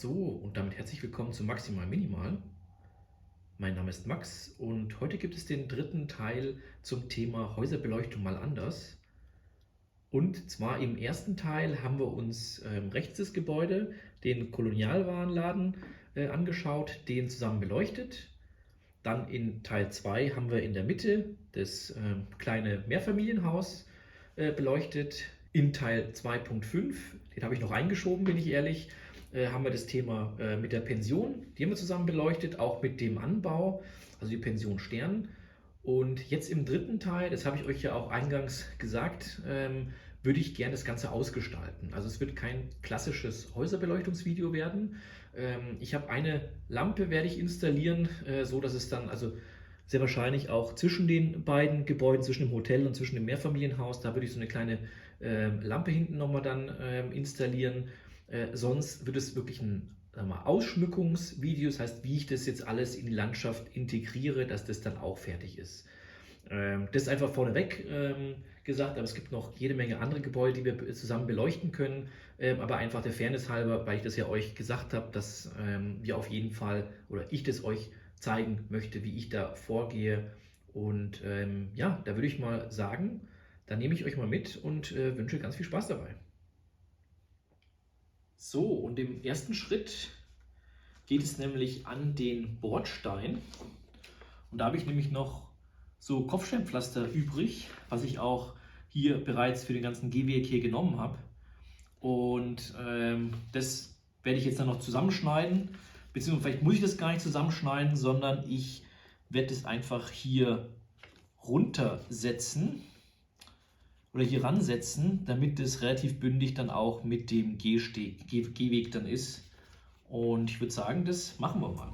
So, und damit herzlich willkommen zu Maximal Minimal. Mein Name ist Max und heute gibt es den dritten Teil zum Thema Häuserbeleuchtung mal anders. Und zwar im ersten Teil haben wir uns rechts des Gebäudes den Kolonialwarenladen angeschaut, den zusammen beleuchtet. Dann in Teil 2 haben wir in der Mitte das kleine Mehrfamilienhaus beleuchtet. In Teil 2.5, den habe ich noch eingeschoben, bin ich ehrlich, haben wir das Thema mit der Pension, die haben wir zusammen beleuchtet, auch mit dem Anbau, also die Pension Stern. Und jetzt im dritten Teil, das habe ich euch ja auch eingangs gesagt, würde ich gerne das Ganze ausgestalten. Also es wird kein klassisches Häuserbeleuchtungsvideo werden. Ich habe eine Lampe, werde ich installieren, so dass es dann also sehr wahrscheinlich auch zwischen den beiden Gebäuden, zwischen dem Hotel und zwischen dem Mehrfamilienhaus, da würde ich so eine kleine Lampe hinten nochmal dann installieren. Sonst wird es wirklich ein Ausschmückungsvideo, das heißt, wie ich das jetzt alles in die Landschaft integriere, dass das dann auch fertig ist. Das ist einfach vorneweg gesagt, aber es gibt noch jede Menge andere Gebäude, die wir zusammen beleuchten können, aber einfach der Fairness halber, weil ich das ja euch gesagt habe, dass wir auf jeden Fall oder ich das euch zeigen möchte, wie ich da vorgehe. Und ja, da würde ich mal sagen, dann nehme ich euch mal mit und wünsche ganz viel Spaß dabei. So, und im ersten Schritt geht es nämlich an den Bordstein. Und da habe ich nämlich noch so Kopfsteinpflaster übrig, was ich auch hier bereits für den ganzen Gehweg hier genommen habe. Und das werde ich jetzt dann noch zusammenschneiden, beziehungsweise vielleicht muss ich das gar nicht zusammenschneiden, sondern ich werde es einfach hier runtersetzen oder hier ransetzen, damit es relativ bündig dann auch mit dem Gehweg dann ist. Und ich würde sagen, das machen wir mal.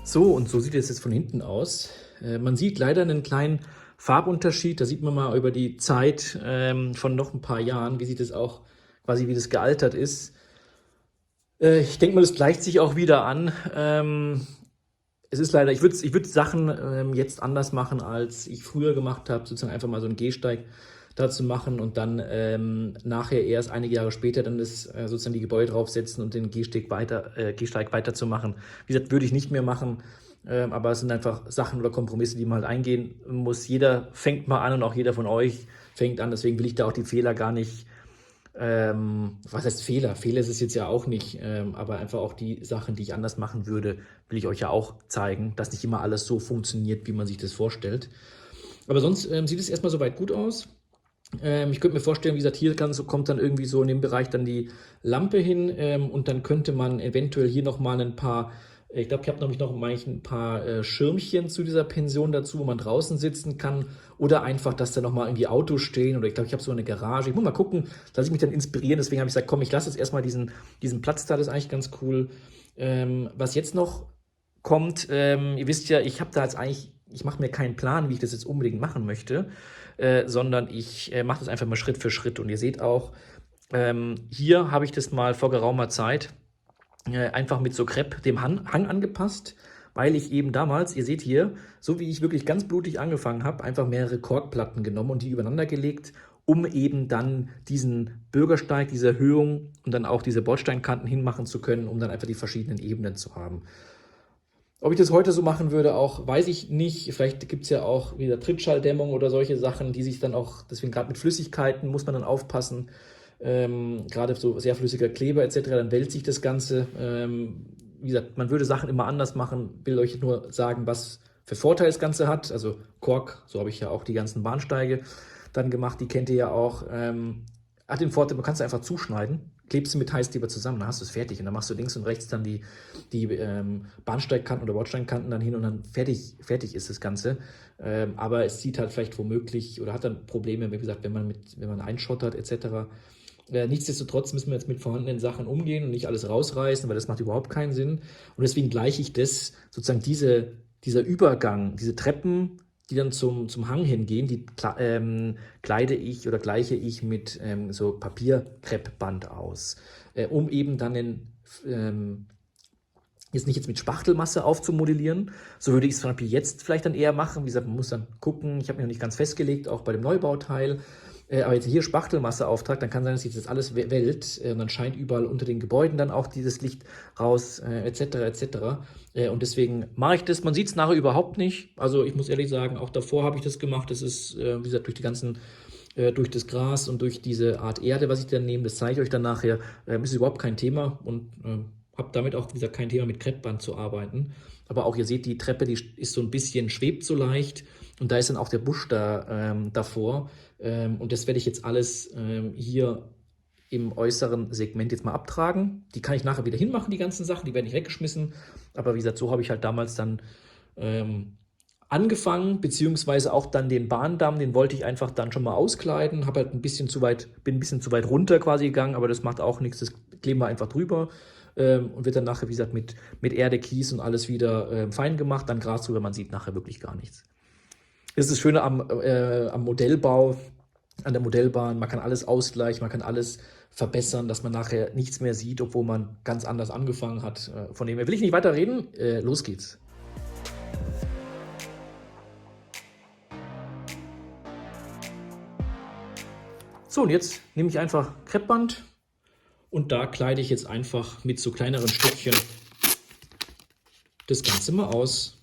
So, und so sieht es jetzt von hinten aus. Man sieht leider einen kleinen Farbunterschied. Da sieht man mal über die Zeit von noch ein paar Jahren, wie sieht es auch quasi, wie das gealtert ist. Ich denke mal, das gleicht sich auch wieder an. Es ist leider, ich würd Sachen jetzt anders machen, als ich früher gemacht habe, sozusagen einfach mal so einen Gehsteig dazu machen und dann nachher erst einige Jahre später dann das sozusagen die Gebäude draufsetzen und den Gehsteig weiterzumachen. Wie gesagt, würde ich nicht mehr machen, aber es sind einfach Sachen oder Kompromisse, die man halt eingehen muss. Jeder fängt mal an und auch jeder von euch fängt an, deswegen will ich da auch die Fehler gar nicht, was heißt Fehler? Fehler ist es jetzt ja auch nicht, aber einfach auch die Sachen, die ich anders machen würde, will ich euch ja auch zeigen, dass nicht immer alles so funktioniert, wie man sich das vorstellt. Aber sonst sieht es erstmal soweit gut aus. Ich könnte mir vorstellen, wie gesagt, hier kommt dann irgendwie so in dem Bereich dann die Lampe hin und dann könnte man eventuell hier nochmal ein paar, ich glaube, ich habe nämlich noch ein paar Schirmchen zu dieser Pension dazu, wo man draußen sitzen kann oder einfach, dass da nochmal irgendwie Autos stehen oder ich glaube, ich habe so eine Garage. Ich muss mal gucken, lasse ich mich dann inspirieren. Deswegen habe ich gesagt, komm, ich lasse jetzt erstmal diesen Platz da, das ist eigentlich ganz cool. Was jetzt noch kommt, ihr wisst ja, ich habe da jetzt eigentlich, ich mache mir keinen Plan, wie ich das jetzt unbedingt machen möchte, sondern ich mache das einfach mal Schritt für Schritt. Und ihr seht auch, hier habe ich das mal vor geraumer Zeit einfach mit so Crepe dem Hang angepasst, weil ich eben damals, ihr seht hier, so wie ich wirklich ganz blutig angefangen habe, einfach mehrere Korkplatten genommen und die übereinander gelegt, um eben dann diesen Bürgersteig, diese Erhöhung und dann auch diese Bordsteinkanten hinmachen zu können, um dann einfach die verschiedenen Ebenen zu haben. Ob ich das heute so machen würde, auch weiß ich nicht. Vielleicht gibt es ja auch wieder Trittschalldämmung oder solche Sachen, die sich dann auch, deswegen gerade mit Flüssigkeiten muss man dann aufpassen, gerade so sehr flüssiger Kleber etc., dann wälzt sich das Ganze. Wie gesagt, man würde Sachen immer anders machen, will euch nur sagen, was für Vorteile das Ganze hat. Also Kork, so habe ich ja auch die ganzen Bahnsteige dann gemacht, die kennt ihr ja auch. Hat den Vorteil, man kann es einfach zuschneiden, klebst du mit Heißkleber zusammen, dann hast du es fertig und dann machst du links und rechts dann die Bahnsteigkanten oder Bordsteinkanten dann hin und dann fertig ist das Ganze. Aber es sieht halt vielleicht womöglich oder hat dann Probleme, wie gesagt, wenn man einschottert etc. Nichtsdestotrotz müssen wir jetzt mit vorhandenen Sachen umgehen und nicht alles rausreißen, weil das macht überhaupt keinen Sinn. Und deswegen gleiche ich das, sozusagen dieser Übergang, diese Treppen, die dann zum Hang hingehen, die kleide ich oder gleiche ich mit so Papierkreppband aus, um eben dann jetzt nicht mit Spachtelmasse aufzumodellieren. So würde ich es zum Beispiel jetzt vielleicht dann eher machen. Wie gesagt, man muss dann gucken, ich habe mich noch nicht ganz festgelegt, auch bei dem Neubauteil. Aber jetzt hier Spachtelmasse auftragt, dann kann sein, dass sich das alles wellt. Und dann scheint überall unter den Gebäuden dann auch dieses Licht raus, etc. etc. Und deswegen mache ich das. Man sieht es nachher überhaupt nicht. Also ich muss ehrlich sagen, auch davor habe ich das gemacht. Das ist, wie gesagt, durch das Gras und durch diese Art Erde, was ich dann nehme, das zeige ich euch dann nachher, ist überhaupt kein Thema und habe damit auch, wie gesagt, kein Thema mit Kreppband zu arbeiten. Aber auch ihr seht, die Treppe, die ist so ein bisschen, schwebt so leicht und da ist dann auch der Busch davor. Und das werde ich jetzt alles hier im äußeren Segment jetzt mal abtragen. Die kann ich nachher wieder hinmachen, die ganzen Sachen, die werden nicht weggeschmissen. Aber wie gesagt, so habe ich halt damals dann angefangen, beziehungsweise auch dann den Bahndamm, den wollte ich einfach dann schon mal auskleiden, bin ein bisschen zu weit runter quasi gegangen, aber das macht auch nichts, das kleben wir einfach drüber und wird dann nachher, wie gesagt, mit Erde, Kies und alles wieder fein gemacht, dann Gras drüber, man sieht nachher wirklich gar nichts. Das ist das Schöne am Modellbau, an der Modellbahn, man kann alles ausgleichen, man kann alles verbessern, dass man nachher nichts mehr sieht, obwohl man ganz anders angefangen hat. Von dem her will ich nicht weiter reden, los geht's. So, und jetzt nehme ich einfach Kreppband und da kleide ich jetzt einfach mit so kleineren Stückchen das Ganze mal aus.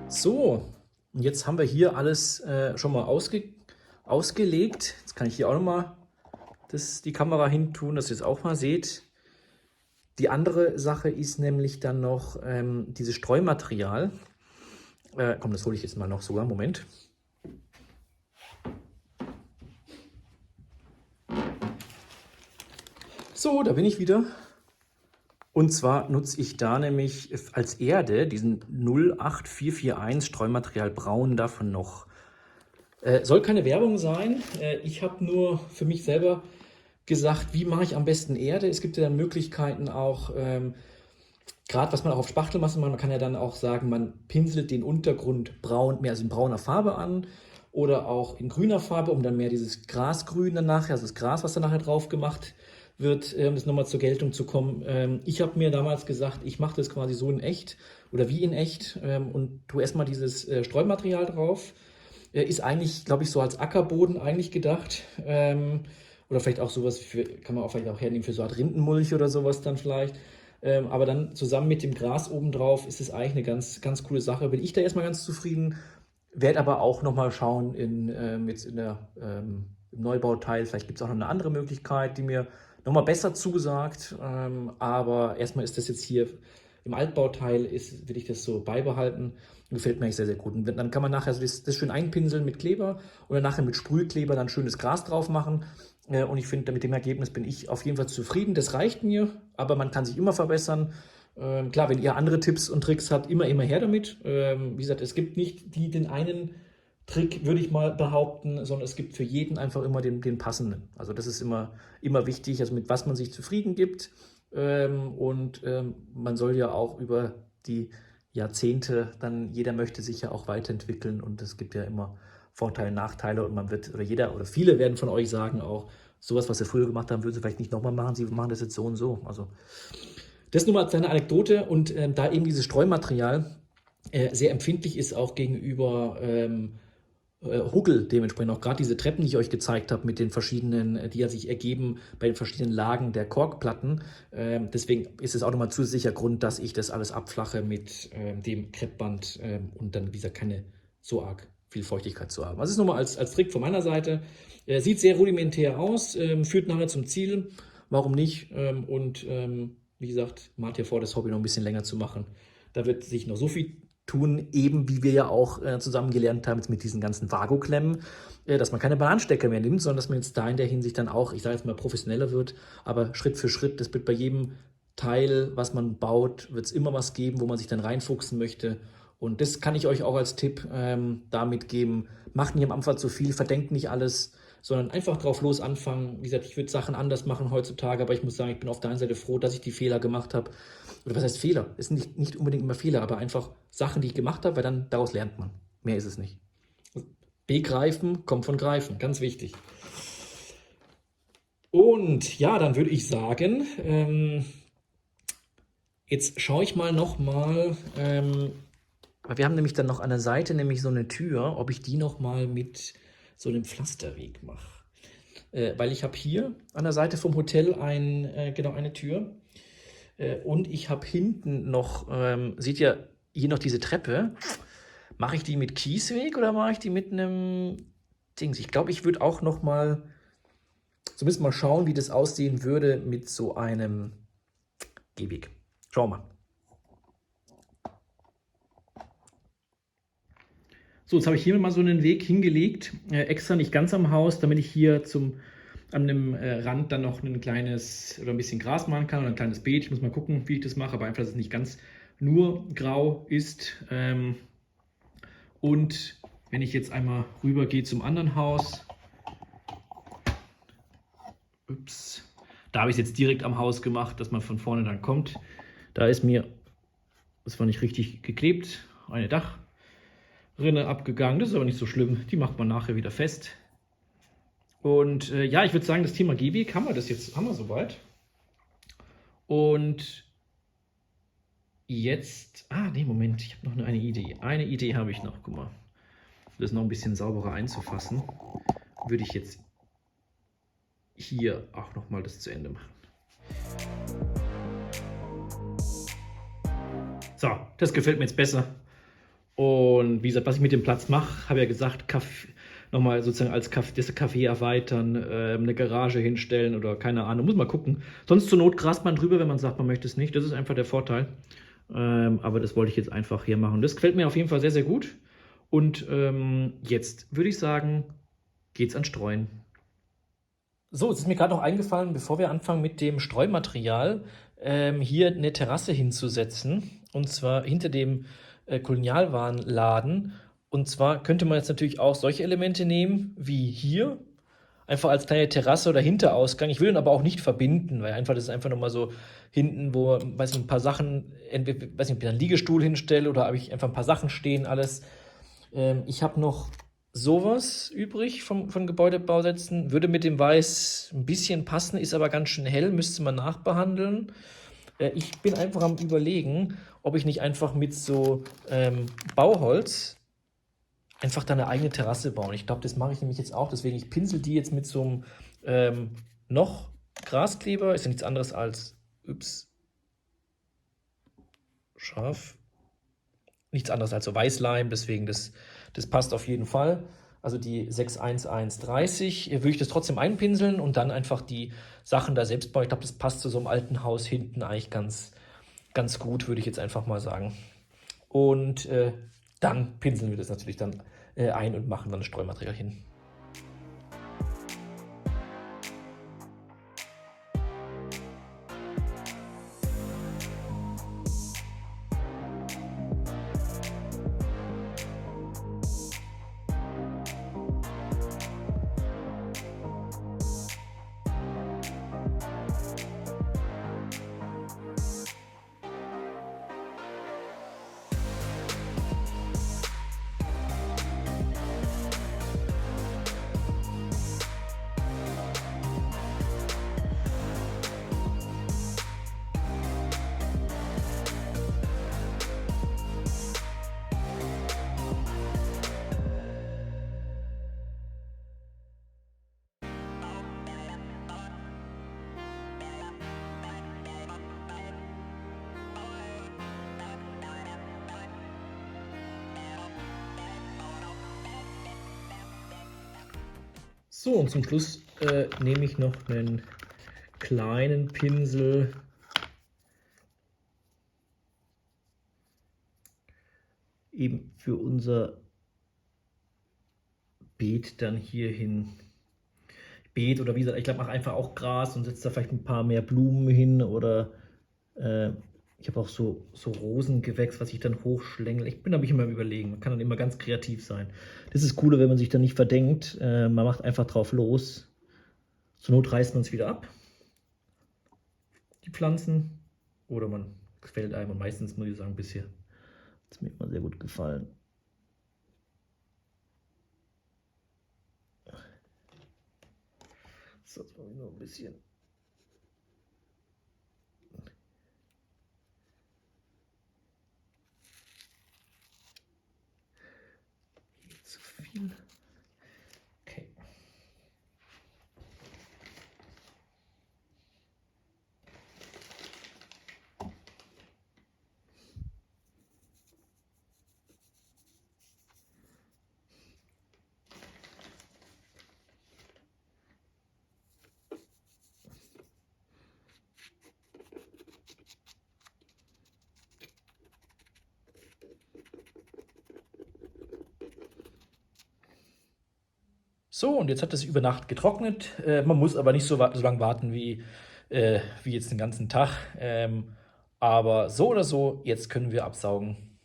So, und jetzt haben wir hier alles schon mal ausgelegt. Jetzt kann ich hier auch nochmal die Kamera hin tun, dass ihr es auch mal seht. Die andere Sache ist nämlich dann noch dieses Streumaterial. Komm, das hole ich jetzt mal noch sogar. Moment. So, da bin ich wieder. Und zwar nutze ich da nämlich als Erde diesen 08441 Streumaterial Braun davon noch. Soll keine Werbung sein. Ich habe nur für mich selber gesagt, wie mache ich am besten Erde. Es gibt ja dann Möglichkeiten auch, gerade was man auch auf Spachtelmasse macht, man kann ja dann auch sagen, man pinselt den Untergrund braun, mehr also in brauner Farbe an oder auch in grüner Farbe, um dann mehr dieses Grasgrün dann nachher, also das Gras, was dann nachher drauf gemacht wird, das nochmal zur Geltung zu kommen. Ich habe mir damals gesagt, ich mache das quasi so in echt oder wie in echt und tue erstmal dieses Streumaterial drauf. Ist eigentlich, glaube ich, so als Ackerboden eigentlich gedacht. Oder vielleicht auch sowas, kann man auch vielleicht auch hernehmen für so eine Art Rindenmulch oder sowas dann vielleicht. Aber dann zusammen mit dem Gras obendrauf ist es eigentlich eine ganz, ganz coole Sache. Bin ich da erstmal ganz zufrieden. Werde aber auch nochmal schauen jetzt im Neubauteil. Vielleicht gibt es auch noch eine andere Möglichkeit, die mir nochmal besser zugesagt. Aber erstmal ist das jetzt hier im Altbauteil, will ich das so beibehalten. Gefällt mir eigentlich sehr, sehr gut. Und dann kann man nachher das schön einpinseln mit Kleber oder nachher mit Sprühkleber dann schönes Gras drauf machen. Und ich finde, mit dem Ergebnis bin ich auf jeden Fall zufrieden. Das reicht mir, aber man kann sich immer verbessern. Klar, wenn ihr andere Tipps und Tricks habt, immer her damit. Wie gesagt, es gibt nicht den einen Trick, würde ich mal behaupten, sondern es gibt für jeden einfach immer den passenden. Also das ist immer wichtig, also mit was man sich zufrieden gibt. Man soll ja auch über die Jahrzehnte dann, jeder möchte sich ja auch weiterentwickeln und es gibt ja immer Vorteile, Nachteile und jeder oder viele werden von euch sagen auch, sowas, was sie früher gemacht haben, würden sie vielleicht nicht nochmal machen, sie machen das jetzt so und so. Also das nur mal als kleine Anekdote und da eben dieses Streumaterial sehr empfindlich ist auch gegenüber Huckel dementsprechend, auch gerade diese Treppen, die ich euch gezeigt habe mit den verschiedenen, die ja sich ergeben bei den verschiedenen Lagen der Korkplatten. Deswegen ist es auch nochmal zusätzlicher Grund, dass ich das alles abflache mit dem Kreppband und dann, wie gesagt, keine so arg viel Feuchtigkeit zu haben. Also das ist nochmal als Trick von meiner Seite. Sieht sehr rudimentär aus, führt nachher zum Ziel. Warum nicht? Wie gesagt, man hat ja vor, das Hobby noch ein bisschen länger zu machen. Da wird sich noch so viel tun, eben wie wir ja auch zusammen gelernt haben jetzt mit diesen ganzen Vago-Klemmen, dass man keine Bananenstecker mehr nimmt, sondern dass man jetzt da in der Hinsicht dann auch, ich sage jetzt mal, professioneller wird, aber Schritt für Schritt, das wird bei jedem Teil, was man baut, wird es immer was geben, wo man sich dann reinfuchsen möchte. Und das kann ich euch auch als Tipp damit geben. Macht nicht am Anfang zu viel, verdenkt nicht alles, sondern einfach drauf los anfangen. Wie gesagt, ich würde Sachen anders machen heutzutage, aber ich muss sagen, ich bin auf der einen Seite froh, dass ich die Fehler gemacht habe. Oder was heißt Fehler? Es sind nicht unbedingt immer Fehler, aber einfach Sachen, die ich gemacht habe, weil dann daraus lernt man. Mehr ist es nicht. Begreifen kommt von Greifen, ganz wichtig. Und ja, dann würde ich sagen, jetzt schaue ich mal nochmal, weil wir haben nämlich dann noch an der Seite nämlich so eine Tür, ob ich die nochmal mit so einem Pflasterweg mache. Weil ich habe hier an der Seite vom Hotel genau eine Tür. Und ich habe hinten noch, seht ihr hier noch diese Treppe. Mache ich die mit Kiesweg oder mache ich die mit einem Dings? Ich glaube, ich würde auch nochmal, zumindest mal schauen, wie das aussehen würde mit so einem Gehweg. Schauen wir mal. So, jetzt habe ich hier mal so einen Weg hingelegt, extra nicht ganz am Haus, damit ich hier an dem Rand dann noch ein kleines oder ein bisschen Gras machen kann oder ein kleines Beet. Ich muss mal gucken, wie ich das mache, aber einfach, dass es nicht ganz nur grau ist. Und wenn ich jetzt einmal rüber gehe zum anderen Haus, da habe ich es jetzt direkt am Haus gemacht, dass man von vorne dann kommt. Da ist mir, das war nicht richtig geklebt, eine Dachrinne abgegangen. Das ist aber nicht so schlimm, die macht man nachher wieder fest. Und ja, ich würde sagen, das Thema Gehweg haben wir soweit. Und jetzt, nee, Moment, ich habe noch eine Idee. Eine Idee habe ich noch, guck mal. Das noch ein bisschen sauberer einzufassen, würde ich jetzt hier auch noch mal das zu Ende machen. So, das gefällt mir jetzt besser. Und wie gesagt, was ich mit dem Platz mache, habe ja gesagt, nochmal sozusagen als das Café erweitern, eine Garage hinstellen oder keine Ahnung, muss mal gucken. Sonst zur Not grast man drüber, wenn man sagt, man möchte es nicht. Das ist einfach der Vorteil. Aber das wollte ich jetzt einfach hier machen. Das gefällt mir auf jeden Fall sehr, sehr gut. Und jetzt würde ich sagen, geht's an Streuen. So, jetzt ist mir gerade noch eingefallen, bevor wir anfangen mit dem Streumaterial, hier eine Terrasse hinzusetzen. Und zwar hinter dem Kolonialwarenladen. Und zwar könnte man jetzt natürlich auch solche Elemente nehmen, wie hier. Einfach als kleine Terrasse oder Hinterausgang. Ich will ihn aber auch nicht verbinden, weil einfach das ist einfach nochmal so hinten, wo, weiß nicht, ein paar Sachen, entweder, weiß nicht, ob ich einen Liegestuhl hinstelle oder habe ich einfach ein paar Sachen stehen, alles. Ich habe noch sowas übrig von Gebäudebausätzen. Würde mit dem Weiß ein bisschen passen, ist aber ganz schön hell, müsste man nachbehandeln. Ich bin einfach am Überlegen, ob ich nicht einfach mit so Bauholz einfach da eine eigene Terrasse bauen. Ich glaube, das mache ich nämlich jetzt auch. Deswegen, ich pinsel die jetzt mit so einem noch Graskleber. Ist ja nichts anderes als, scharf. Nichts anderes als so Weißleim. Deswegen, das passt auf jeden Fall. Also die 61130 würde ich das trotzdem einpinseln und dann einfach die Sachen da selbst bauen. Ich glaube, das passt zu so einem alten Haus hinten eigentlich ganz, ganz gut, würde ich jetzt einfach mal sagen. Und dann pinseln wir das natürlich dann ein und machen dann das Streumaterial hin. So, und zum Schluss nehme ich noch einen kleinen Pinsel eben für unser Beet dann hier hin. Beet oder wie gesagt, ich glaube, mache einfach auch Gras und setze da vielleicht ein paar mehr Blumen hin oder ich habe auch so Rosengewächs, was ich dann hochschlängel. Ich bin da immer am Überlegen. Man kann dann immer ganz kreativ sein. Das ist cooler, wenn man sich dann nicht verdenkt. Man macht einfach drauf los. Zur Not reißt man es wieder ab, die Pflanzen, oder man quält ein. Und meistens, muss ich sagen, bisher hat es mir immer sehr gut gefallen. So, jetzt mache ich noch ein bisschen. Nicht zu viel. Okay. So, und jetzt hat es über Nacht getrocknet. Man muss aber nicht so lange warten wie jetzt den ganzen Tag. Aber so oder so, jetzt können wir absaugen.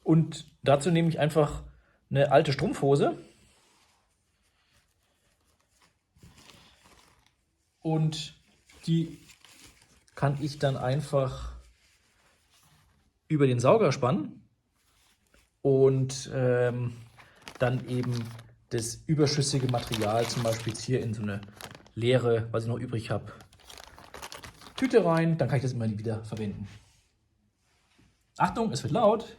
Und dazu nehme ich einfach eine alte Strumpfhose. Und die kann ich dann einfach über den Sauger spannen und dann eben das überschüssige Material, zum Beispiel jetzt hier in so eine leere, was ich noch übrig habe, Tüte rein, dann kann ich das immer wieder verwenden. Achtung, es wird laut.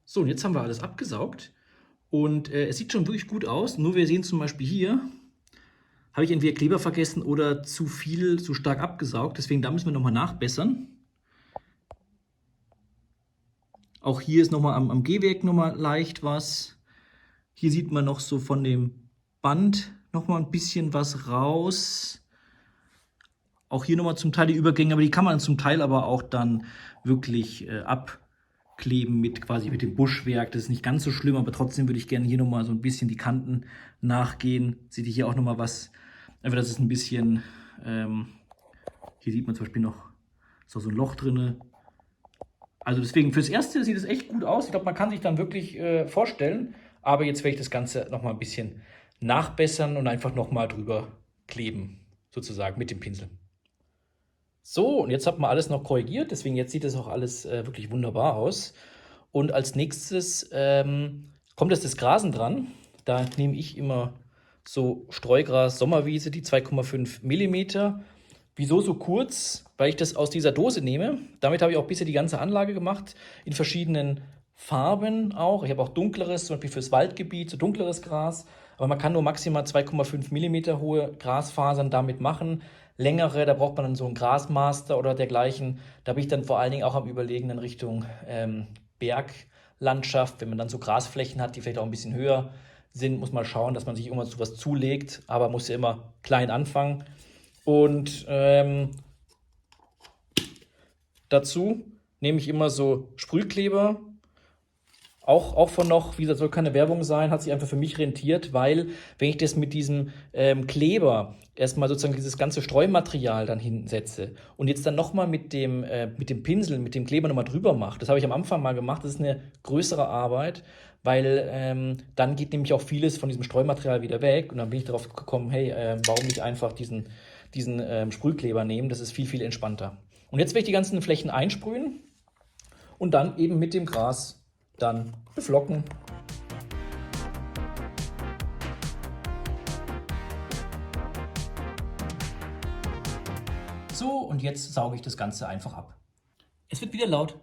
So, und jetzt haben wir alles abgesaugt und es sieht schon wirklich gut aus. Nur wir sehen zum Beispiel hier, habe ich entweder Kleber vergessen oder zu viel, zu stark abgesaugt. Deswegen da müssen wir nochmal nachbessern. Auch hier ist nochmal am Gehwerk nochmal leicht was. Hier sieht man noch so von dem Band nochmal ein bisschen was raus. Auch hier nochmal zum Teil die Übergänge, aber die kann man zum Teil aber auch dann wirklich abkleben mit quasi mit dem Buschwerk. Das ist nicht ganz so schlimm, aber trotzdem würde ich gerne hier nochmal so ein bisschen die Kanten nachgehen. Seht ihr hier auch nochmal was? Einfach, das ist ein bisschen, hier sieht man zum Beispiel noch so ein Loch drin. Also deswegen, fürs Erste sieht es echt gut aus. Ich glaube, man kann sich dann wirklich vorstellen. Aber jetzt werde ich das Ganze nochmal ein bisschen nachbessern und einfach nochmal drüber kleben, sozusagen mit dem Pinsel. So, und jetzt hat man alles noch korrigiert, deswegen jetzt sieht das auch alles wirklich wunderbar aus. Und als nächstes kommt jetzt das Grasen dran. Da nehme ich immer so Streugras Sommerwiese, die 2,5 mm. Wieso so kurz? Weil ich das aus dieser Dose nehme. Damit habe ich auch bisher die ganze Anlage gemacht, in verschiedenen Farben auch. Ich habe auch dunkleres, zum Beispiel fürs Waldgebiet, so dunkleres Gras. Aber man kann nur maximal 2,5 mm hohe Grasfasern damit machen. Längere, da braucht man dann so einen Grasmaster oder dergleichen. Da bin ich dann vor allen Dingen auch am Überlegen in Richtung Berglandschaft. Wenn man dann so Grasflächen hat, die vielleicht auch ein bisschen höher sind, muss man schauen, dass man sich irgendwann sowas zulegt. Aber muss ja immer klein anfangen. Und dazu nehme ich immer so Sprühkleber. Auch von noch, wie gesagt, soll keine Werbung sein, hat sich einfach für mich rentiert, weil wenn ich das mit diesem Kleber erstmal sozusagen dieses ganze Streumaterial dann hinsetze und jetzt dann nochmal mit dem Pinsel, mit dem Kleber nochmal drüber mache, das habe ich am Anfang mal gemacht, das ist eine größere Arbeit, weil dann geht nämlich auch vieles von diesem Streumaterial wieder weg und dann bin ich darauf gekommen, hey, warum nicht einfach diesen Sprühkleber nehmen, das ist viel, viel entspannter. Und jetzt werde ich die ganzen Flächen einsprühen und dann eben mit dem Gras dann beflocken. So, und jetzt sauge ich das Ganze einfach ab. Es wird wieder laut.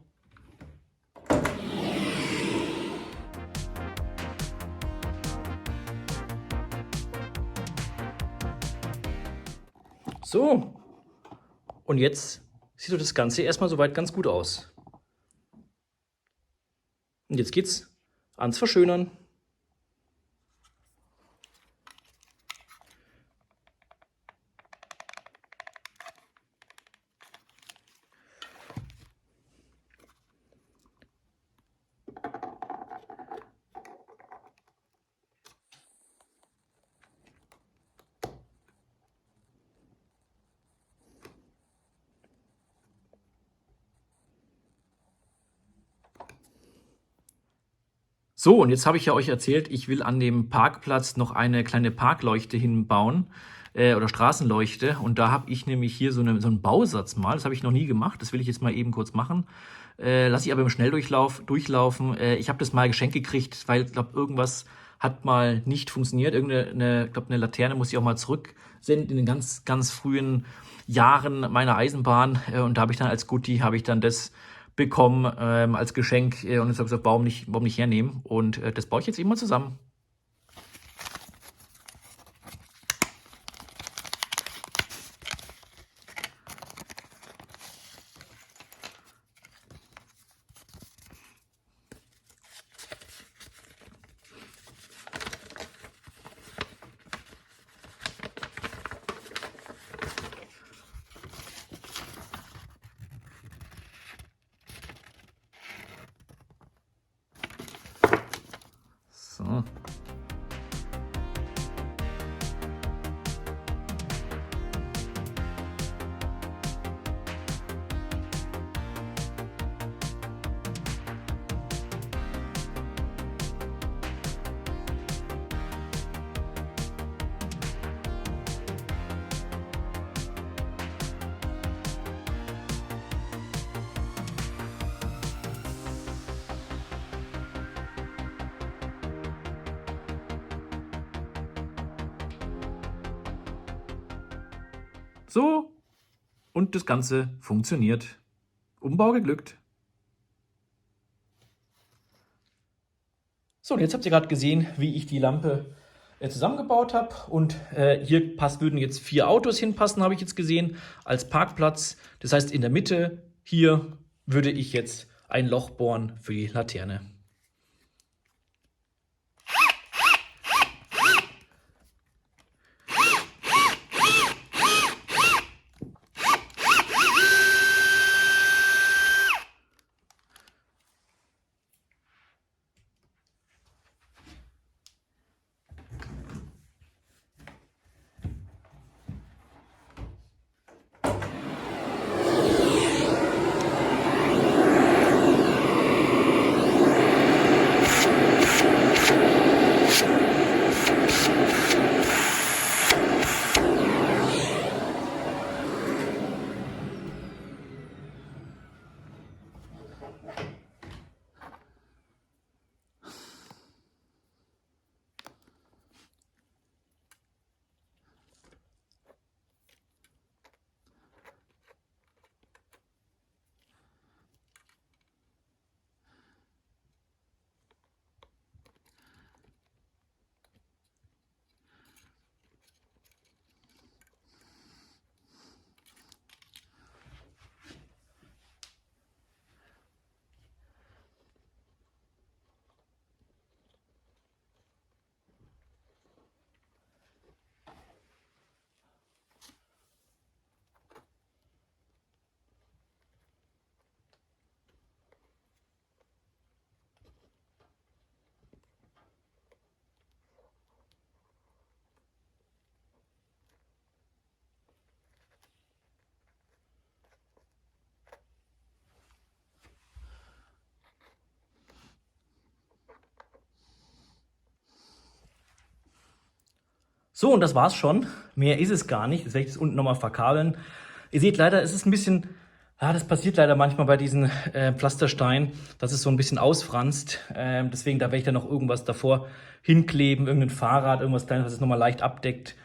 So, und jetzt sieht das Ganze erstmal soweit ganz gut aus. Und jetzt geht's ans Verschönern. So, und jetzt habe ich ja euch erzählt, ich will an dem Parkplatz noch eine kleine Parkleuchte hinbauen oder Straßenleuchte. Und da habe ich nämlich hier so einen Bausatz mal. Das habe ich noch nie gemacht. Das will ich jetzt mal eben kurz machen. Lasse ich aber im Schnelldurchlauf durchlaufen. Ich habe das mal geschenkt gekriegt, weil ich glaube, irgendwas hat mal nicht funktioniert. Ich glaube, eine Laterne muss ich auch mal zurücksenden in den ganz, ganz frühen Jahren meiner Eisenbahn. Und da habe ich dann als Gutti, habe ich dann das bekommen als Geschenk und jetzt habe ich gesagt, warum nicht hernehmen? Und das baue ich jetzt eben mal zusammen. So. So, und das Ganze funktioniert. Umbau geglückt. So, und jetzt habt ihr gerade gesehen, wie ich die Lampe zusammengebaut habe. Und hier würden jetzt 4 Autos hinpassen, habe ich jetzt gesehen, als Parkplatz. Das heißt, in der Mitte hier würde ich jetzt ein Loch bohren für die Laterne. So, und das war's schon. Mehr ist es gar nicht. Jetzt werde ich das unten nochmal verkabeln. Ihr seht leider, es ist ein bisschen, das passiert leider manchmal bei diesen Pflastersteinen, dass es so ein bisschen ausfranst. Deswegen, da werde ich dann noch irgendwas davor hinkleben, irgendein Fahrrad, irgendwas Kleines, was es nochmal leicht abdeckt.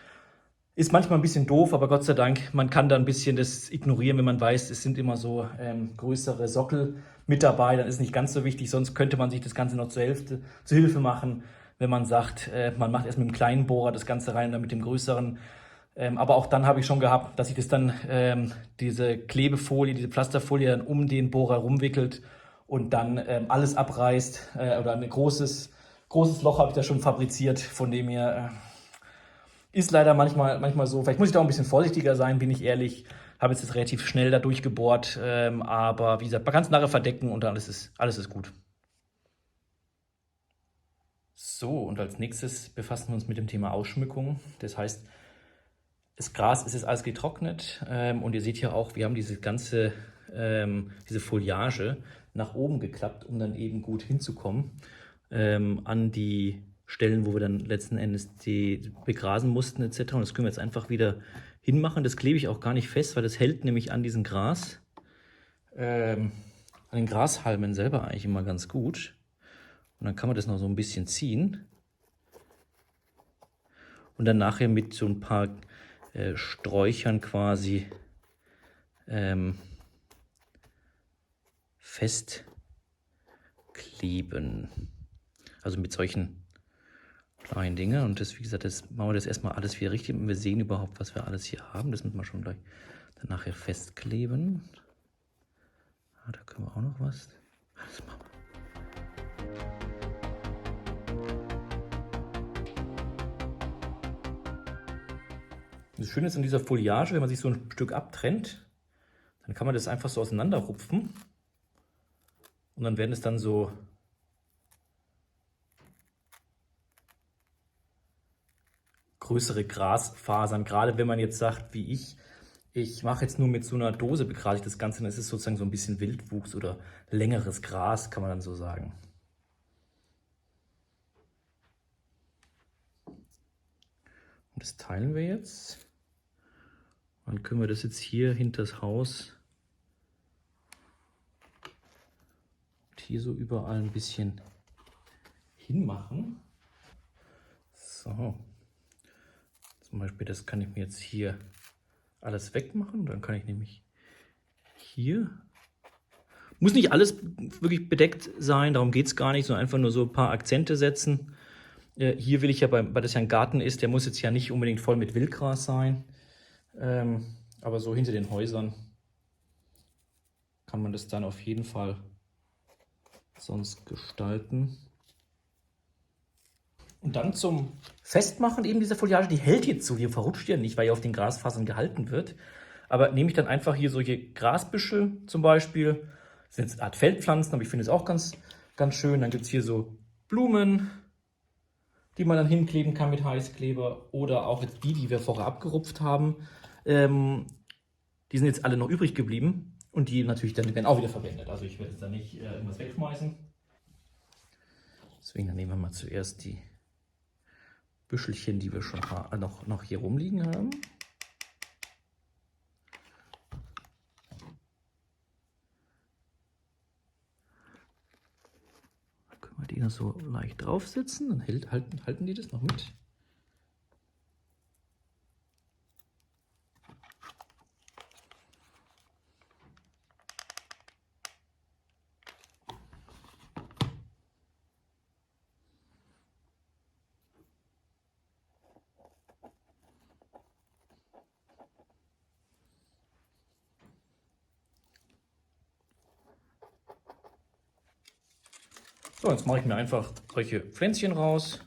Ist manchmal ein bisschen doof, aber Gott sei Dank, man kann da ein bisschen das ignorieren, wenn man weiß, es sind immer so größere Sockel mit dabei, dann ist nicht ganz so wichtig, sonst könnte man sich das Ganze noch zur Hilfe machen, wenn man sagt, man macht erst mit dem kleinen Bohrer das Ganze rein und dann mit dem größeren. Aber auch dann habe ich schon gehabt, dass sich das dann, diese Klebefolie, diese Pflasterfolie dann um den Bohrer rumwickelt und dann alles abreißt. Oder ein großes Loch habe ich da schon fabriziert, von dem her ist leider manchmal so. Vielleicht muss ich da auch ein bisschen vorsichtiger sein, bin ich ehrlich. Habe jetzt relativ schnell da durchgebohrt, aber wie gesagt, man kann es nachher verdecken und dann alles ist gut. So, und als nächstes befassen wir uns mit dem Thema Ausschmückung. Das heißt, das Gras ist jetzt alles getrocknet und ihr seht hier auch, wir haben diese Foliage nach oben geklappt, um dann eben gut hinzukommen an die Stellen, wo wir dann letzten Endes die begrasen mussten etc. Und das können wir jetzt einfach wieder hinmachen. Das klebe ich auch gar nicht fest, weil das hält nämlich an diesem Gras, an den Grashalmen selber eigentlich immer ganz gut. Und dann kann man das noch so ein bisschen ziehen. Und dann nachher mit so ein paar Sträuchern quasi festkleben. Also mit solchen kleinen Dingen. Und das, wie gesagt, das machen wir das erstmal alles wieder richtig. Und wir sehen überhaupt, was wir alles hier haben. Das müssen wir schon gleich dann nachher festkleben. Ah, da können wir auch noch was. Das machen wir. Das Schöne ist an dieser Foliage, wenn man sich so ein Stück abtrennt, dann kann man das einfach so auseinanderrupfen und dann werden es dann so größere Grasfasern. Gerade wenn man jetzt sagt, wie ich mache jetzt nur mit so einer Dose begrase ich das Ganze, dann ist es sozusagen so ein bisschen Wildwuchs oder längeres Gras, kann man dann so sagen. Und das teilen wir jetzt. Dann können wir das jetzt hier hinter das Haus und hier so überall ein bisschen hinmachen. So. Zum Beispiel, das kann ich mir jetzt hier alles wegmachen. Dann kann ich nämlich hier, muss nicht alles wirklich bedeckt sein, darum geht es gar nicht, sondern einfach nur so ein paar Akzente setzen. Hier will ich ja, weil das ja ein Garten ist, der muss jetzt ja nicht unbedingt voll mit Wildgras sein. Aber so hinter den Häusern kann man das dann auf jeden Fall sonst gestalten. Und dann zum Festmachen eben dieser Foliage, die hält jetzt so, die verrutscht ja nicht, weil ja auf den Grasfasern gehalten wird. Aber nehme ich dann einfach hier solche Grasbüsche zum Beispiel, das sind jetzt eine Art Feldpflanzen, aber ich finde es auch ganz schön. Dann gibt es hier so Blumen, die man dann hinkleben kann mit Heißkleber oder auch jetzt die wir vorher abgerupft haben. Die sind jetzt alle noch übrig geblieben und die natürlich dann werden auch wieder verwendet. Also ich werde jetzt da nicht irgendwas wegschmeißen. Deswegen dann nehmen wir mal zuerst die Büschelchen, die wir schon noch hier rumliegen haben. Dann können wir die noch so leicht draufsetzen, dann halten die das noch mit. So, jetzt mache ich mir einfach solche Pflänzchen raus.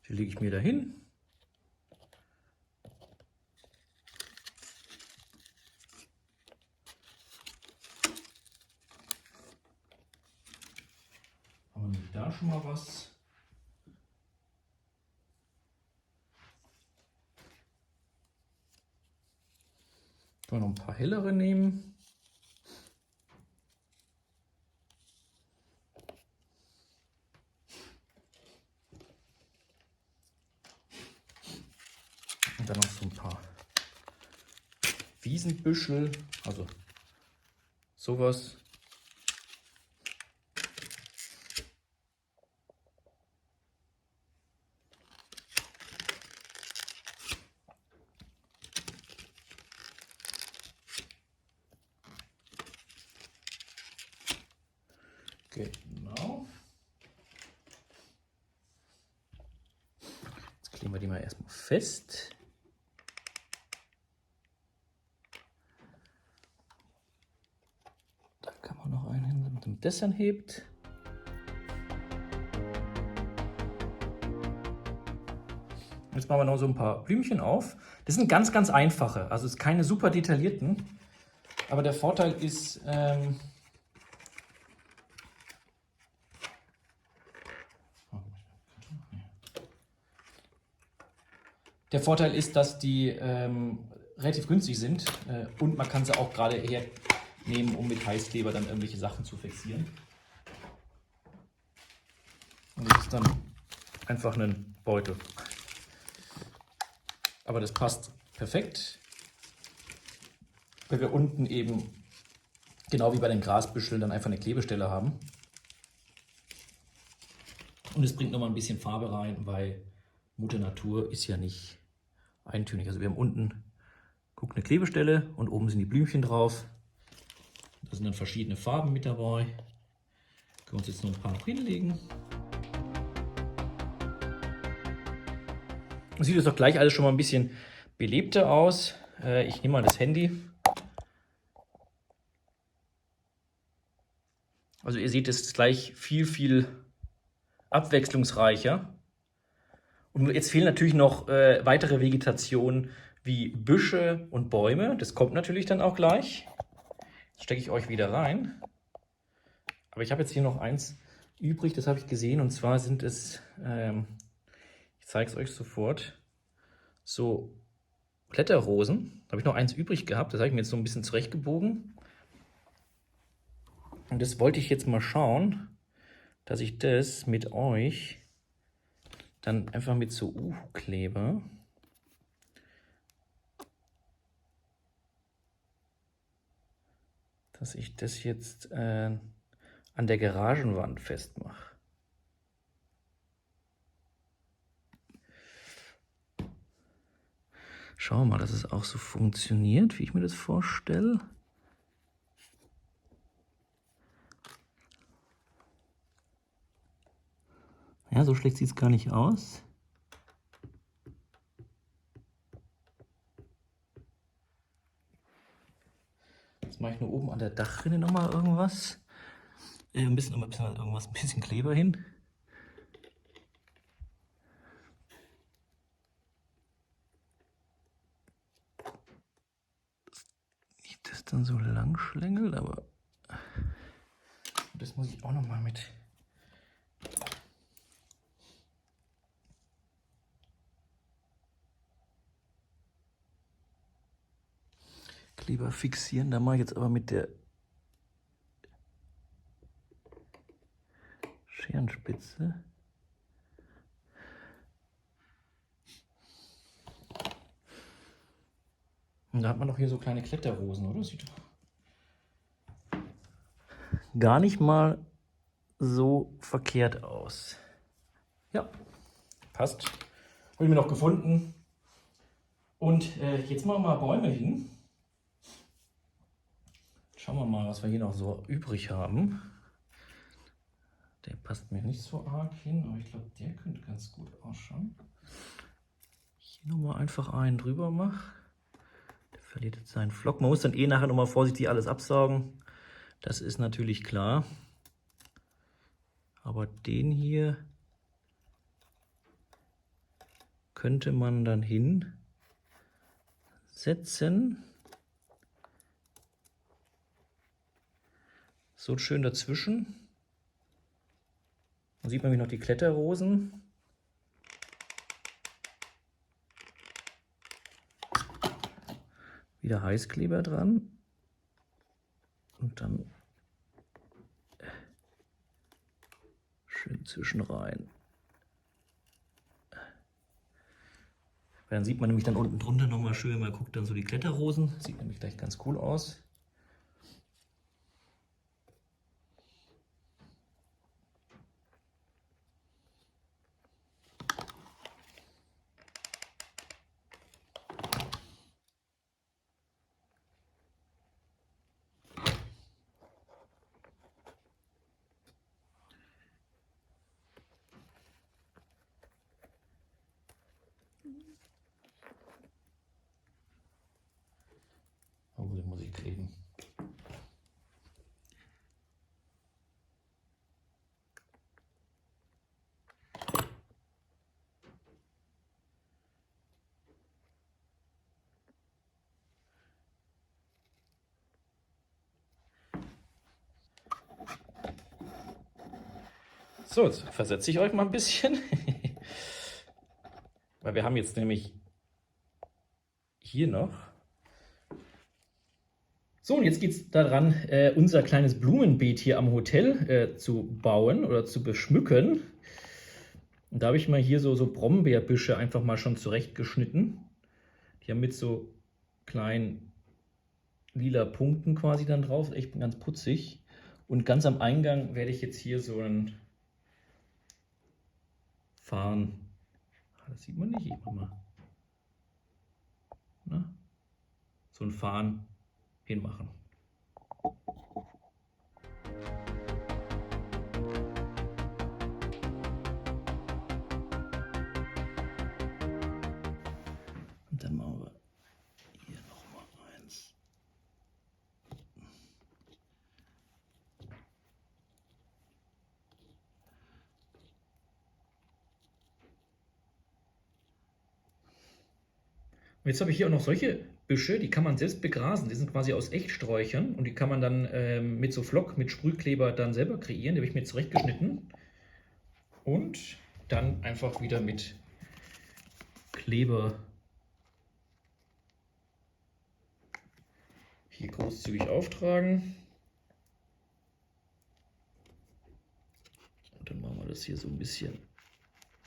Die lege ich mir dahin. Haben wir da schon mal was? Können wir noch ein paar hellere nehmen. Und dann noch so ein paar Wiesenbüschel, also sowas. Kleben wir die mal erstmal fest. Da kann man noch einen hin, damit das anhebt. Jetzt machen wir noch so ein paar Blümchen auf. Das sind ganz, ganz einfache, also es ist keine super detaillierten. Aber der Vorteil ist, dass die relativ günstig sind und man kann sie auch gerade hernehmen, um mit Heißkleber dann irgendwelche Sachen zu fixieren. Und das ist dann einfach ein Beutel. Aber das passt perfekt, weil wir unten eben, genau wie bei den Grasbüscheln, dann einfach eine Klebestelle haben. Und es bringt nochmal ein bisschen Farbe rein, weil Mutter Natur ist ja nicht eintönig. Also wir haben unten, guck, eine Klebestelle und oben sind die Blümchen drauf. Da sind dann verschiedene Farben mit dabei. Können wir uns jetzt noch ein paar noch hinlegen. Sieht jetzt doch gleich alles schon mal ein bisschen belebter aus. Ich nehme mal das Handy. Also ihr seht, es ist gleich viel abwechslungsreicher. Und jetzt fehlen natürlich noch weitere Vegetation wie Büsche und Bäume. Das kommt natürlich dann auch gleich. Das stecke ich euch wieder rein. Aber ich habe jetzt hier noch eins übrig, das habe ich gesehen. Und zwar sind es, ich zeige es euch sofort, so Blätterrosen. Da habe ich noch eins übrig gehabt. Das habe ich mir jetzt so ein bisschen zurechtgebogen. Und das wollte ich jetzt mal schauen, dass ich das mit euch dann einfach mit so Uhu-Kleber dass ich das jetzt an der Garagenwand festmache. Schauen wir mal, dass es auch so funktioniert, wie ich mir das vorstelle. Ja, so schlecht sieht es gar nicht aus. Jetzt mache ich nur oben an der Dachrinne nochmal irgendwas. Ein bisschen Kleber hin. Nicht, dass dann so lang schlängelt, aber das muss ich auch nochmal mit. Kleber fixieren. Da mache ich jetzt aber mit der Scherenspitze. Und da hat man doch hier so kleine Kletterrosen, oder? Sieht doch gar nicht mal so verkehrt aus. Ja, passt. Habe ich mir noch gefunden. Und jetzt machen wir mal Bäume hin. Schauen wir mal, was wir hier noch so übrig haben. Der passt mir nicht so arg hin, aber ich glaube, der könnte ganz gut ausschauen. Hier nochmal einfach einen drüber mache. Der verliert jetzt seinen Flock. Man muss dann nachher nochmal vorsichtig alles absaugen. Das ist natürlich klar. Aber den hier könnte man dann hinsetzen. So schön dazwischen. Dann sieht man noch die Kletterrosen. Wieder Heißkleber dran. Und dann schön zwischen rein. Dann sieht man nämlich dann unten drunter nochmal schön, man guckt dann so die Kletterrosen. Sieht nämlich gleich ganz cool aus. kleben. So, jetzt versetze ich euch mal ein bisschen, weil wir haben jetzt nämlich hier noch. So, und jetzt geht es daran, unser kleines Blumenbeet hier am Hotel zu bauen oder zu beschmücken. Und da habe ich mal hier so Brombeerbüsche einfach mal schon zurechtgeschnitten. Die haben mit so kleinen lila Punkten quasi dann drauf, echt ganz putzig. Und ganz am Eingang werde ich jetzt hier so einen Farn, das sieht man nicht, ich mach mal, na? So ein Farn hinmachen. Und dann machen wir hier nochmal eins. Und jetzt habe ich hier auch noch solche Büsche, die kann man selbst begrasen. Die sind quasi aus Echtsträuchern und die kann man dann mit so Flock, mit Sprühkleber dann selber kreieren. Die habe ich mir zurechtgeschnitten und dann einfach wieder mit Kleber hier großzügig auftragen. Und dann machen wir das hier so ein bisschen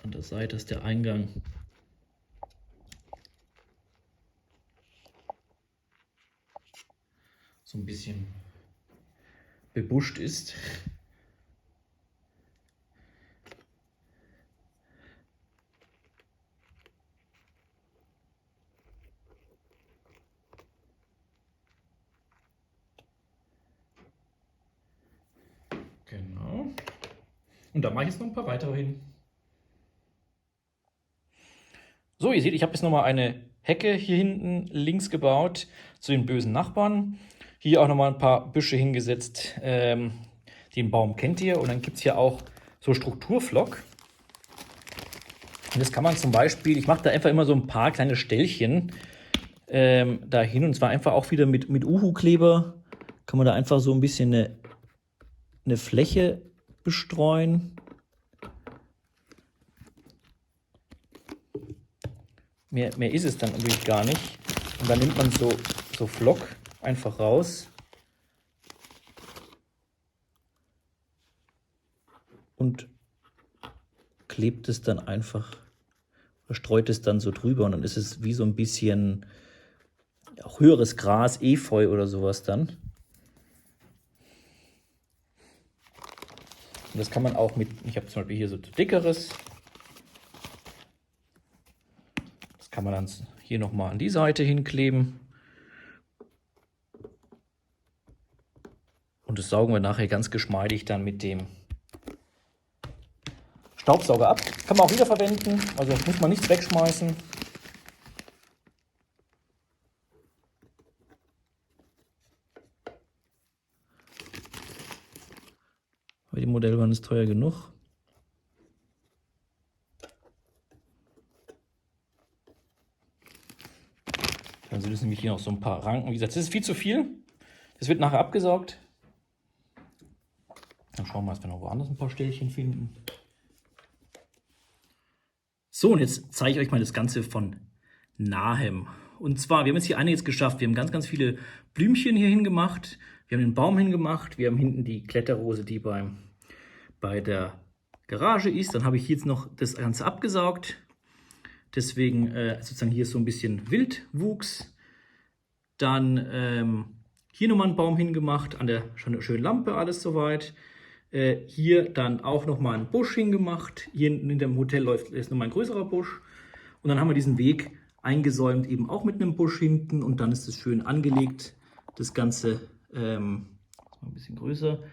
an der Seite, dass der Eingang so ein bisschen bebuscht ist. Genau. Und da mache ich jetzt noch ein paar weitere hin. So, ihr seht, ich habe jetzt nochmal eine Hecke hier hinten links gebaut zu den bösen Nachbarn. Hier auch nochmal ein paar Büsche hingesetzt. Den Baum kennt ihr. Und dann gibt es hier auch so Strukturflock. Und das kann man zum Beispiel, ich mache da einfach immer so ein paar kleine Ställchen dahin. Und zwar einfach auch wieder mit Uhu-Kleber. Kann man da einfach so ein bisschen eine Fläche bestreuen. Mehr ist es dann natürlich gar nicht. Und dann nimmt man so Flock einfach raus und klebt es dann einfach, streut es dann so drüber und dann ist es wie so ein bisschen auch höheres Gras, Efeu oder sowas dann. Und das kann man auch mit, ich habe zum Beispiel hier so dickeres, das kann man dann hier nochmal an die Seite hinkleben. Und das saugen wir nachher ganz geschmeidig dann mit dem Staubsauger ab. Kann man auch wieder verwenden, also muss man nichts wegschmeißen. Aber die Modellwanne ist teuer genug. Dann sind es nämlich hier noch so ein paar Ranken. Wie gesagt, das ist viel zu viel. Das wird nachher abgesaugt. Dann schauen wir mal, dass wir noch woanders ein paar Ställchen finden. So, und jetzt zeige ich euch mal das Ganze von nahem. Und zwar, wir haben jetzt hier einiges geschafft. Wir haben ganz viele Blümchen hier hingemacht. Wir haben den Baum hingemacht. Wir haben hinten die Kletterrose, die bei der Garage ist. Dann habe ich hier jetzt noch das Ganze abgesaugt. Deswegen sozusagen hier ist so ein bisschen Wildwuchs. Dann hier nochmal einen Baum hingemacht, an der schönen Lampe alles soweit. Hier dann auch nochmal einen Busch hingemacht. Hier in dem Hotel ist nochmal ein größerer Busch. Und dann haben wir diesen Weg eingesäumt, eben auch mit einem Busch hinten. Und dann ist es schön angelegt, das Ganze, das mal ein bisschen größer.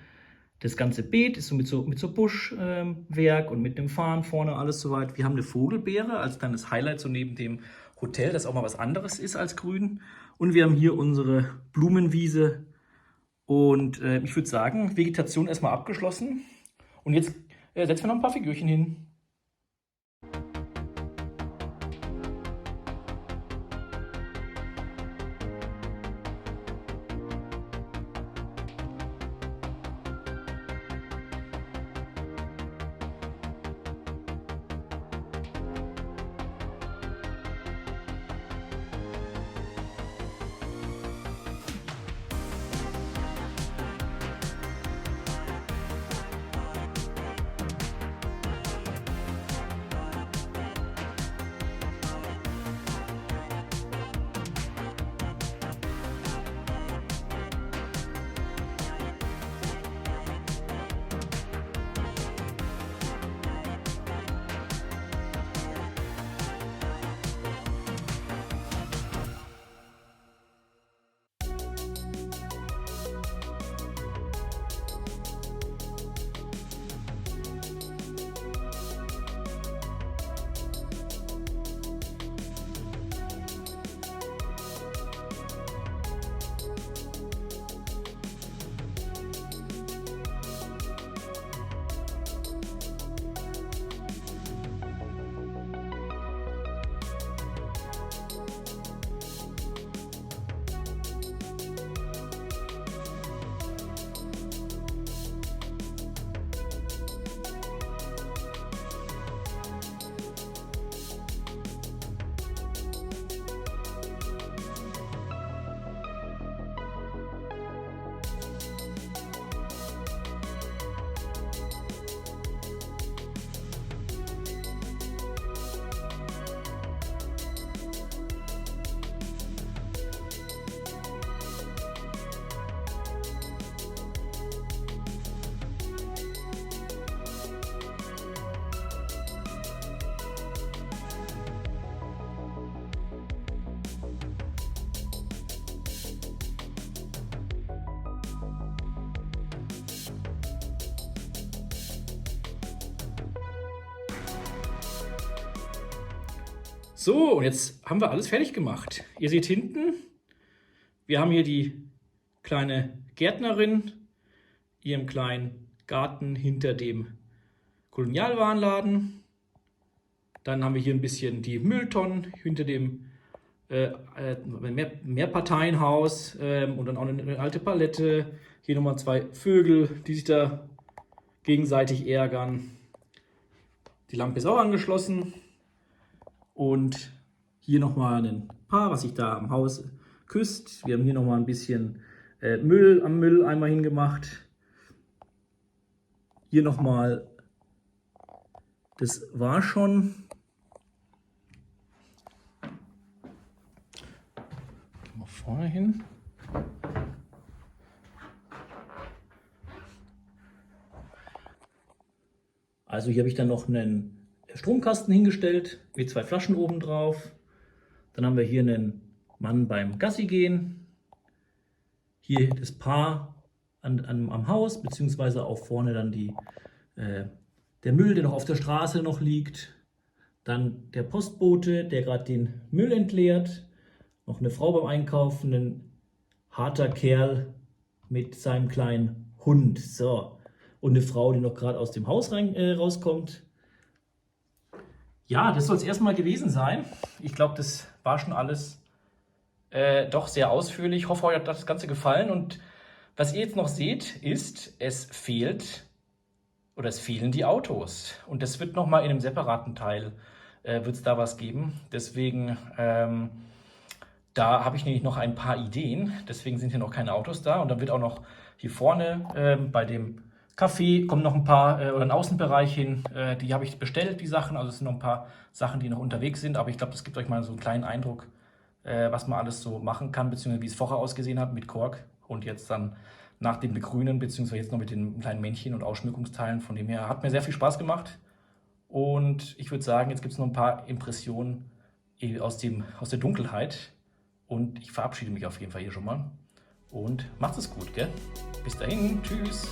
Das ganze Beet ist so mit so Buschwerk und mit einem Farn vorne, alles soweit. Wir haben eine Vogelbeere als kleines Highlight so neben dem Hotel, das auch mal was anderes ist als grün. Und wir haben hier unsere Blumenwiese. Und ich würde sagen, Vegetation erstmal abgeschlossen. Und jetzt setzen wir noch ein paar Figürchen hin. So, und jetzt haben wir alles fertig gemacht. Ihr seht hinten, wir haben hier die kleine Gärtnerin, ihrem kleinen Garten hinter dem Kolonialwarenladen. Dann haben wir hier ein bisschen die Mülltonnen hinter dem Mehrparteienhaus und dann auch eine alte Palette. Hier nochmal 2 Vögel, die sich da gegenseitig ärgern. Die Lampe ist auch angeschlossen. Und hier nochmal ein Paar, was sich da am Haus küsst. Wir haben hier nochmal ein bisschen Müll am Mülleimer hingemacht. Hier nochmal, das war schon. Mal vorne hin. Also hier habe ich dann noch einen Stromkasten hingestellt mit 2 Flaschen oben drauf. Dann haben wir hier einen Mann beim Gassi gehen. Hier das Paar am Haus, beziehungsweise auch vorne dann der Müll, der noch auf der Straße noch liegt. Dann der Postbote, der gerade den Müll entleert. Noch eine Frau beim Einkaufen, ein harter Kerl mit seinem kleinen Hund. So. Und eine Frau, die noch gerade aus dem Haus rauskommt. Ja, das soll es erstmal gewesen sein. Ich glaube, das war schon alles doch sehr ausführlich. Ich hoffe, euch hat das Ganze gefallen. Und was ihr jetzt noch seht, ist, es fehlen die Autos. Und das wird nochmal in einem separaten Teil, wird es da was geben. Deswegen, da habe ich nämlich noch ein paar Ideen. Deswegen sind hier noch keine Autos da. Und dann wird auch noch hier vorne bei dem Café kommen noch ein paar oder ein Außenbereich hin, die habe ich bestellt, die Sachen. Also es sind noch ein paar Sachen, die noch unterwegs sind, aber ich glaube, das gibt euch mal so einen kleinen Eindruck, was man alles so machen kann, beziehungsweise wie es vorher ausgesehen hat mit Kork und jetzt dann nach dem Begrünen, beziehungsweise jetzt noch mit den kleinen Männchen und Ausschmückungsteilen. Von dem her hat mir sehr viel Spaß gemacht und ich würde sagen, jetzt gibt es noch ein paar Impressionen aus der Dunkelheit und ich verabschiede mich auf jeden Fall hier schon mal und macht es gut, gell? Bis dahin, tschüss!